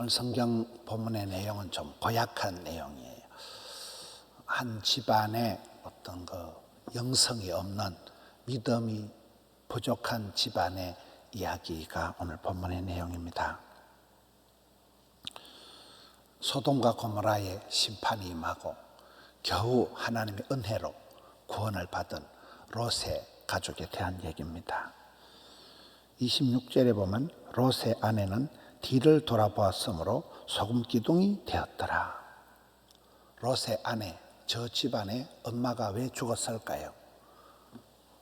오늘 성경 본문의 내용은 좀 고약한 내용이에요. 한 집안에 어떤 영성이 없는, 믿음이 부족한 집안의 이야기가 오늘 본문의 내용입니다. 소돔과 고모라의 심판이 임하고 겨우 하나님의 은혜로 구원을 받은 롯의 가족에 대한 얘기입니다. 26절에 보면 롯의 아내는 뒤를 돌아보았으므로 소금 기둥이 되었더라. 롯의 아내, 저 집안에 엄마가 왜 죽었을까요?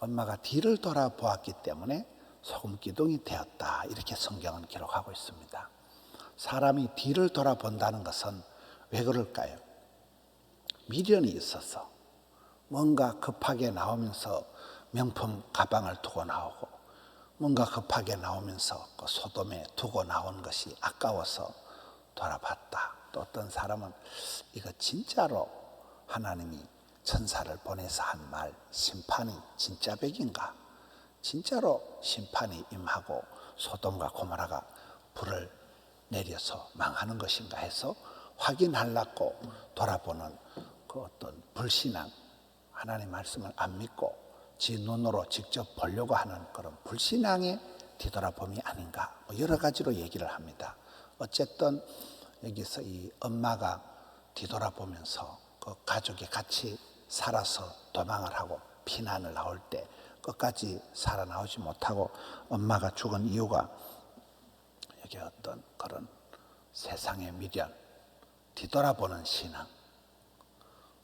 엄마가 뒤를 돌아보았기 때문에 소금 기둥이 되었다, 이렇게 성경은 기록하고 있습니다. 사람이 뒤를 돌아본다는 것은 왜 그럴까요? 미련이 있어서 뭔가 급하게 나오면서 명품 가방을 두고 나오고, 뭔가 급하게 나오면서 소돔에 두고 나온 것이 아까워서 돌아봤다. 또 어떤 사람은 이거 진짜로 하나님이 천사를 보내서 한 말, 심판이 진짜 백인가? 진짜로 심판이 임하고 소돔과 고모라가 불을 내려서 망하는 것인가 해서 확인하려고 돌아보는 그 어떤 불신앙, 하나님 말씀을 안 믿고 지 눈으로 직접 보려고 하는 그런 불신앙의 뒤돌아봄이 아닌가, 여러 가지로 얘기를 합니다. 어쨌든 여기서 이 엄마가 뒤돌아보면서 그 가족이 같이 살아서 도망을 하고 피난을 나올 때 끝까지 살아나오지 못하고 엄마가 죽은 이유가 여기 어떤 그런 세상의 미련, 뒤돌아보는 신앙.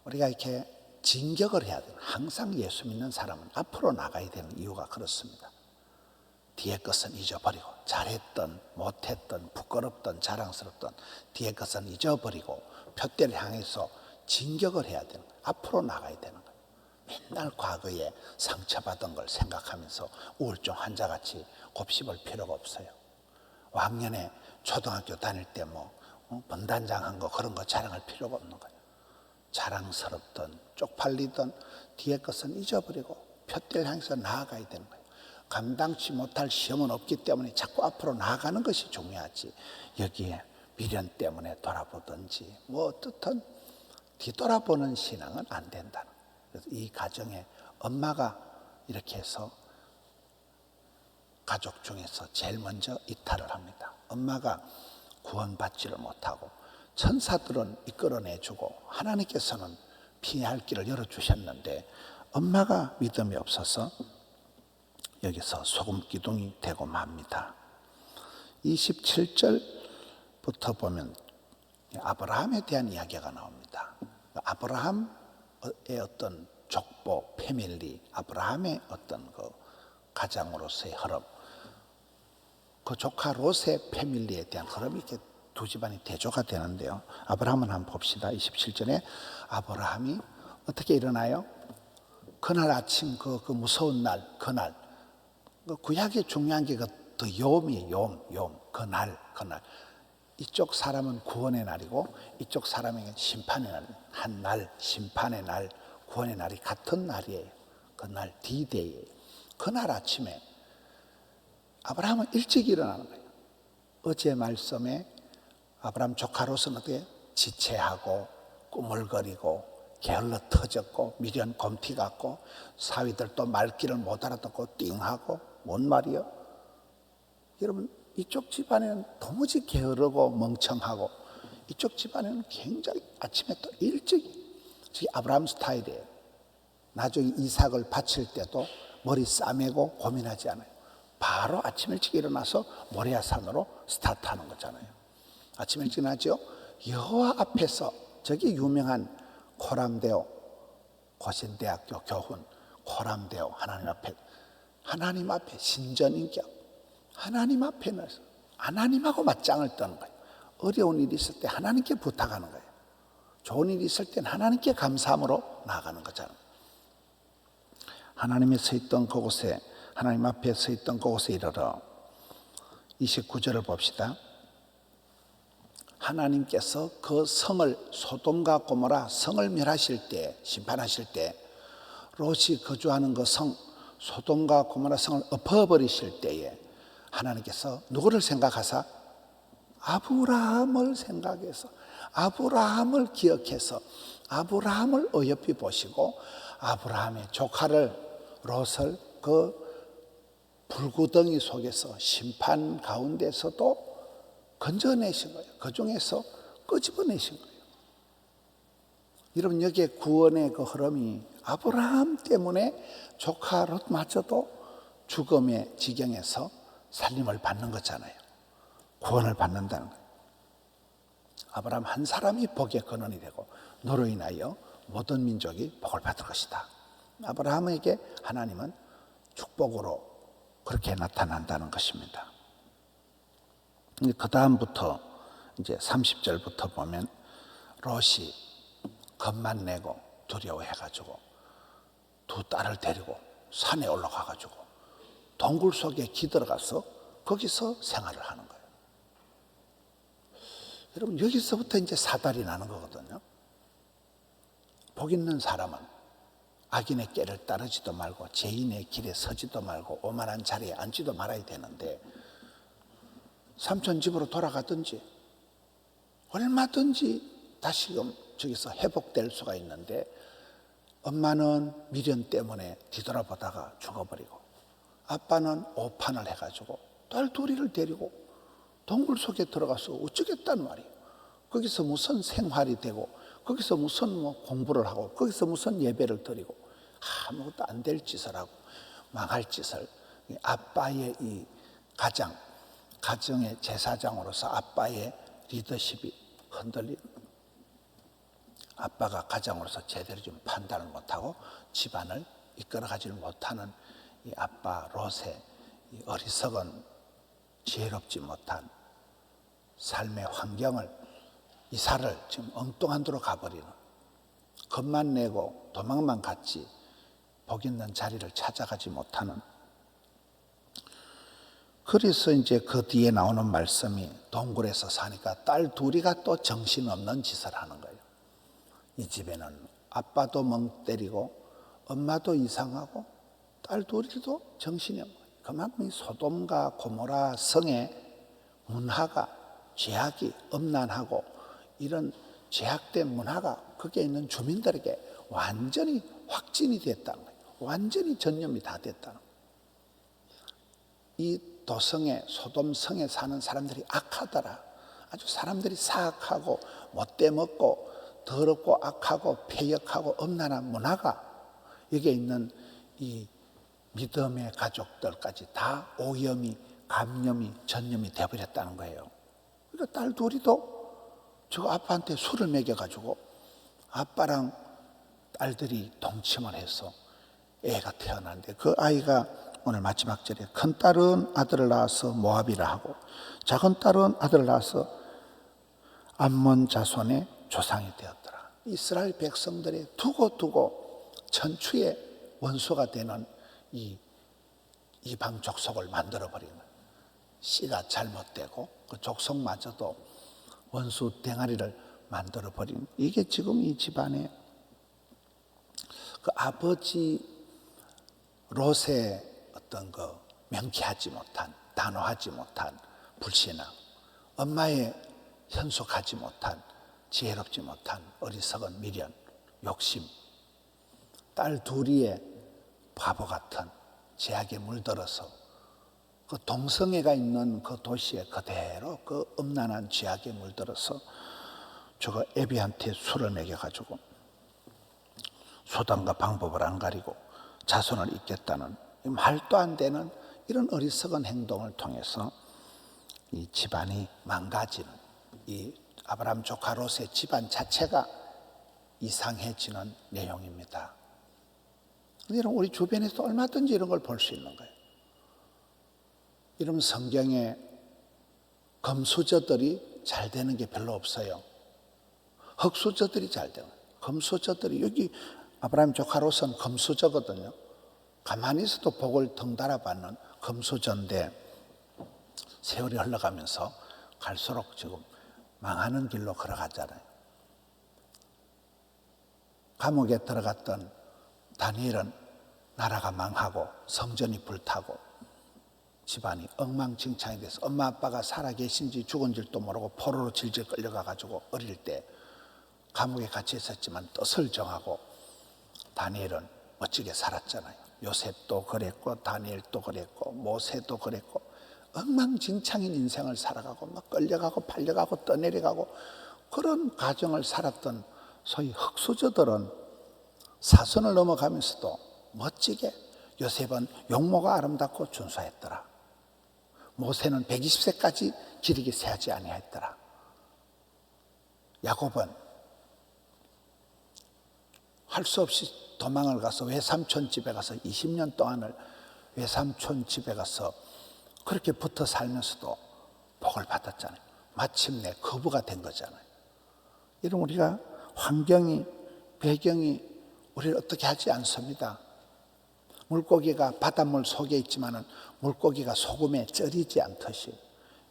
우리가 이렇게 진격을 해야 돼요. 항상 예수 믿는 사람은 앞으로 나가야 되는 이유가 그렇습니다. 뒤의 것은 잊어버리고, 잘했던 못했던 부끄럽던 자랑스럽던 뒤의 것은 잊어버리고 표대를 향해서 진격을 해야 되는 거예요. 앞으로 나가야 되는 거예요. 맨날 과거에 상처받은 걸 생각하면서 우울증 환자같이 곱씹을 필요가 없어요. 왕년에 초등학교 다닐 때 분단장한 거 그런 거 자랑할 필요가 없는 거예요. 자랑스럽던 쪽팔리던 뒤의 것은 잊어버리고 표대를 향해서 나아가야 되는 거예요. 감당치 못할 시험은 없기 때문에 자꾸 앞으로 나아가는 것이 중요하지, 여기에 미련 때문에 돌아보든지 어떻든 뒤돌아보는 신앙은 안 된다는 거예요. 그래서 이 가정에 엄마가 이렇게 해서 가족 중에서 제일 먼저 이탈을 합니다. 엄마가 구원받지를 못하고 천사들은 이끌어내주고 하나님께서는 피할 길을 열어주셨는데 엄마가 믿음이 없어서 여기서 소금 기둥이 되고 맙니다. 27절부터 보면 아브라함에 대한 이야기가 나옵니다. 아브라함의 어떤 족보, 패밀리, 아브라함의 어떤 그 가장으로서의 흐름, 그 조카 롯의 패밀리에 대한 흐름이 이렇게 두 집안이 대조가 되는데요. 아브라함은 한번 봅시다. 27절에 아브라함이 어떻게 일어나요? 그날 아침 그 무서운 날, 그날 구약에 중요한 게 더 용이에요. 용. 그날 이쪽 사람은 구원의 날이고 이쪽 사람에게 심판의 날, 한 날, 심판의 날, 구원의 날이 같은 날이에요. 그날 D-Day예요. 그날 아침에 아브라함은 일찍 일어나는 거예요. 어제 말씀에 아브라함 조카 롯은 어떻게 지체하고 꾸물거리고 게을러 터졌고 미련 곰티 같고 사위들도 말귀를 못 알아듣고 띵하고 뭔 말이요? 여러분, 이쪽 집안에는 도무지 게으르고 멍청하고 이쪽 집안에는 굉장히 아침에 또 일찍, 저기 아브라함 스타일이에요. 나중에 이삭을 바칠 때도 머리 싸매고 고민하지 않아요. 바로 아침 일찍 일어나서 모리아산으로 스타트하는 거잖아요. 아침 일찍 나죠. 여호와 앞에서, 저기 유명한 코람데오 고신대학교 교훈 코람데오, 하나님 앞에 신전인격, 하나님 앞에는 하나님하고 맞짱을 뜨는 거예요. 어려운 일이 있을 때 하나님께 부탁하는 거예요. 좋은 일이 있을 때는 하나님께 감사함으로 나아가는 거잖아요. 하나님이 서 있던 그곳에, 하나님 앞에 서 있던 그곳에 이르러 29절을 봅시다. 하나님께서 그 성을, 소돔과 고모라 성을 멸하실 때, 심판하실 때, 롯이 거주하는 그 성, 소돔과 고모라 성을 엎어버리실 때에 하나님께서 누구를 생각하사? 아브라함을 생각해서, 아브라함을 기억해서 아브라함을 어여삐 보시고 아브라함의 조카를 롯을 그 불구덩이 속에서 심판 가운데서도 건져내신 거예요. 그 중에서 끄집어내신 거예요. 여러분, 여기에 구원의 그 흐름이 아브라함 때문에 조카 롯마저도 죽음의 지경에서 살림을 받는 거잖아요. 구원을 받는다는 거예요. 아브라함 한 사람이 복의 근원이 되고 너로 인하여 모든 민족이 복을 받을 것이다. 아브라함에게 하나님은 축복으로 그렇게 나타난다는 것입니다. 그 다음부터 이제 30절부터 보면 롯이 겁만 내고 두려워해가지고 두 딸을 데리고 산에 올라가가지고 동굴 속에 기들어가서 거기서 생활을 하는 거예요. 여러분, 여기서부터 이제 사달이 나는 거거든요. 복 있는 사람은 악인의 꾀를 따르지도 말고 죄인의 길에 서지도 말고 오만한 자리에 앉지도 말아야 되는데, 삼촌 집으로 돌아가든지 얼마든지 다시금 저기서 회복될 수가 있는데, 엄마는 미련 때문에 뒤돌아보다가 죽어버리고 아빠는 오판을 해가지고 딸 둘이를 데리고 동굴 속에 들어가서 어쩌겠다는 말이에요. 거기서 무슨 생활이 되고 거기서 무슨 공부를 하고 거기서 무슨 예배를 드리고 아무것도 안 될 짓을 하고 망할 짓을, 아빠의 이 가정의 제사장으로서 아빠의 리더십이 흔들리는, 아빠가 가장으로서 제대로 좀 판단을 못하고 집안을 이끌어가지를 못하는 이 아빠 롯의 이 어리석은 지혜롭지 못한 삶의 환경을, 이사를 지금 엉뚱한 데로 가버리는, 겁만 내고 도망만 갔지 복 있는 자리를 찾아가지 못하는. 그래서 이제 그 뒤에 나오는 말씀이 동굴에서 사니까 딸 둘이가 또 정신없는 짓을 하는 거예요. 이 집에는 아빠도 멍 때리고 엄마도 이상하고 딸 둘이도 정신이 없는 거예요. 그만큼 이 소돔과 고모라 성의 문화가, 죄악이 음란하고 이런 죄악된 문화가 거기에 있는 주민들에게 완전히 확진이 됐다는 거예요. 완전히 전염이 다 됐다는 거예요. 이 도성에, 소돔성에 사는 사람들이 악하더라. 아주 사람들이 사악하고 못돼먹고 더럽고 악하고 폐역하고 엄란한 문화가 여기에 있는 이 믿음의 가족들까지 다 오염이, 감염이, 전염이 되어버렸다는 거예요. 그러니까 딸 둘이도 저 아빠한테 술을 먹여가지고 아빠랑 딸들이 동침을 해서 애가 태어났는데, 그 아이가 오늘 마지막 절에 큰 딸은 아들을 낳아서 모압이라 하고 작은 딸은 아들을 낳아서 암몬 자손의 조상이 되었더라. 이스라엘 백성들의 두고두고 천추의 원수가 되는 이 이방 족속을 만들어버리는, 씨가 잘못되고 그 족속마저도 원수 댕아리를 만들어버리는, 이게 지금 이 집안의 그 아버지 롯의 어떤 그 명쾌하지 못한, 단호하지 못한 불신앙, 엄마의 현속하지 못한, 지혜롭지 못한 어리석은 미련, 욕심, 딸 둘이의 바보 같은 죄악에 물들어서 그 동성애가 있는 그 도시에 그대로 그 음란한 죄악에 물들어서 저거 애비한테 술을 먹여가지고 수단과 방법을 안 가리고 자손을 잇겠다는 말도 안 되는 이런 어리석은 행동을 통해서 이 집안이 망가지는, 이 아브라함 조카 롯의 집안 자체가 이상해지는 내용입니다. 여러분, 우리 주변에서 얼마든지 이런 걸 볼 수 있는 거예요. 이런 성경에 금수저들이 잘 되는 게 별로 없어요. 흙수저들이 잘 되는 거예요. 금수저들이, 여기 아브라함 조카 롯은 금수저거든요. 가만히 있어도 복을 덩달아 받는 금수저인데 세월이 흘러가면서 갈수록 지금 망하는 길로 걸어가잖아요. 감옥에 들어갔던 다니엘은 나라가 망하고 성전이 불타고 집안이 엉망진창이 돼서 엄마 아빠가 살아계신지 죽은지도 모르고 포로로 질질 끌려가가지고 어릴 때 감옥에 갇혀 있었지만 뜻을 정하고 다니엘은 멋지게 살았잖아요. 요셉도 그랬고 다니엘도 그랬고 모세도 그랬고 엉망진창인 인생을 살아가고 막 끌려가고 팔려가고 떠내려가고 그런 가정을 살았던 소위 흑수저들은 사선을 넘어가면서도 멋지게 요셉은 용모가 아름답고 준수했더라. 모세는 120세까지 기르기 세하지 아니하였더라. 야곱은 할 수 없이 도망을 가서 외삼촌 집에 가서 20년 동안을 외삼촌 집에 가서 그렇게 붙어 살면서도 복을 받았잖아요. 마침내 거부가 된 거잖아요. 이런 우리가 환경이 배경이 우리를 어떻게 하지 않습니다. 물고기가 바닷물 속에 있지만은 물고기가 소금에 쩔이지 않듯이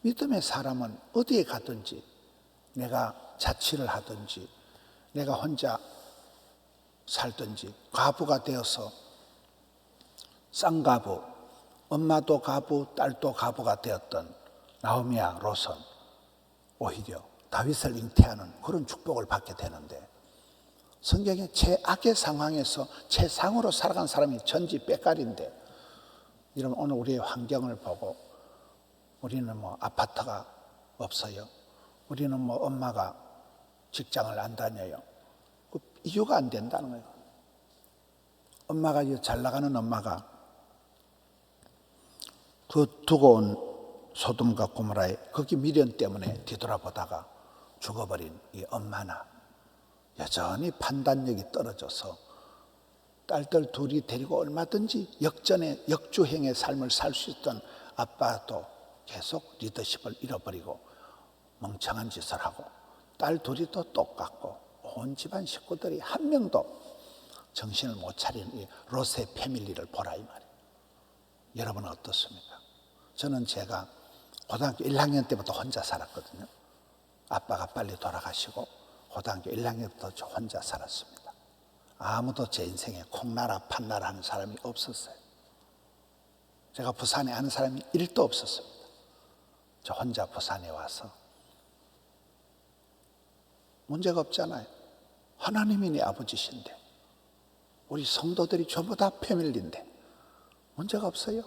믿음의 사람은 어디에 가든지 내가 자취를 하든지 내가 혼자 살든지 과부가 되어서 쌍과부, 엄마도 과부, 딸도 과부가 되었던 나오미와 롯은 오히려 다윗을 잉태하는 그런 축복을 받게 되는데 성경에 최악의 상황에서 최상으로 살아간 사람이 전지 빽깔인데 여러분 오늘 우리의 환경을 보고 우리는 뭐 아파트가 없어요. 우리는 뭐 엄마가 직장을 안 다녀요. 그 이유가 안 된다는 거예요. 엄마가 잘 나가는 엄마가 그 두고 온 소돔과 고모라에 거기 미련 때문에 뒤돌아보다가 죽어버린 이 엄마나 여전히 판단력이 떨어져서 딸들 둘이 데리고 얼마든지 역주행의 삶을 살 수 있던 아빠도 계속 리더십을 잃어버리고 멍청한 짓을 하고 딸 둘이 또 똑같고 온 집안 식구들이 한 명도 정신을 못 차린 이 롯의 패밀리를 보라 이 말이에요. 여러분은 어떻습니까? 저는 제가 고등학교 1학년 때부터 혼자 살았거든요. 아빠가 빨리 돌아가시고 고등학교 1학년부터 저 혼자 살았습니다. 아무도 제 인생에 콩나라 판나라 하는 사람이 없었어요. 제가 부산에 아는 사람이 1도 없었습니다. 저 혼자 부산에 와서 문제가 없잖아요. 하나님이 내 아버지신데 우리 성도들이 전부 다 패밀리인데 문제가 없어요.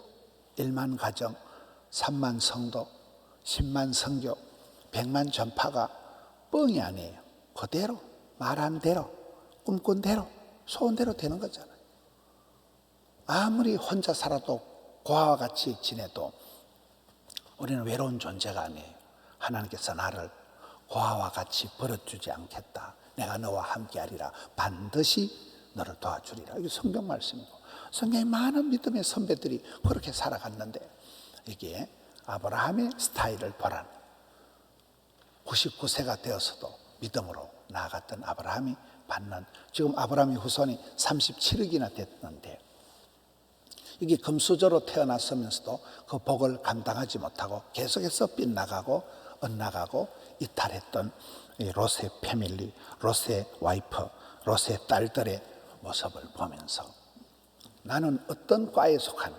1만 가정, 3만 성도, 10만 성교, 100만 전파가 뻥이 아니에요. 그대로 말한 대로 꿈꾼 대로 소원대로 되는 거잖아요. 아무리 혼자 살아도 고아와 같이 지내도 우리는 외로운 존재가 아니에요. 하나님께서 나를 고아와 같이 버려주지 않겠다. 내가 너와 함께하리라. 반드시 너를 도와주리라. 이게 성경 말씀이고 성경에 많은 믿음의 선배들이 그렇게 살아갔는데 이게 아브라함의 스타일을 보라는 99세가 되어서도 믿음으로 나아갔던 아브라함이 받는 지금 아브라함의 후손이 37억이나 됐는데 이게 금수저로 태어났으면서도 그 복을 감당하지 못하고 계속해서 빗나가고 엇나가고 이탈했던 이 롯의 패밀리, 롯의 와이프, 롯의 딸들의 모습을 보면서 나는 어떤 과에 속한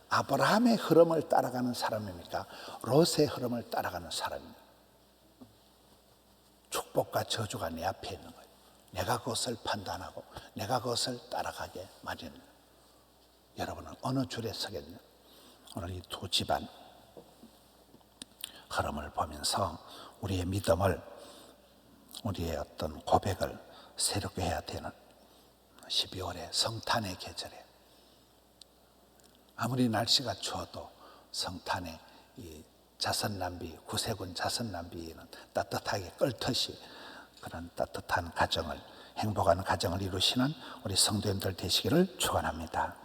아브라함의 흐름을 따라가는 사람입니까? 롯의 흐름을 따라가는 사람입니까? 축복과 저주가 내 앞에 있는 거예요. 내가 그것을 판단하고 내가 그것을 따라가게 마련입니다. 여러분은 어느 줄에 서겠냐? 오늘 이 두 집안 흐름을 보면서 우리의 믿음을 우리의 어떤 고백을 새롭게 해야 되는 12월의 성탄의 계절에 아무리 날씨가 추워도 성탄의 이 자선남비, 구세군 자선남비는 따뜻하게 끓듯이 그런 따뜻한 가정을 행복한 가정을 이루시는 우리 성도님들 되시기를 축원합니다.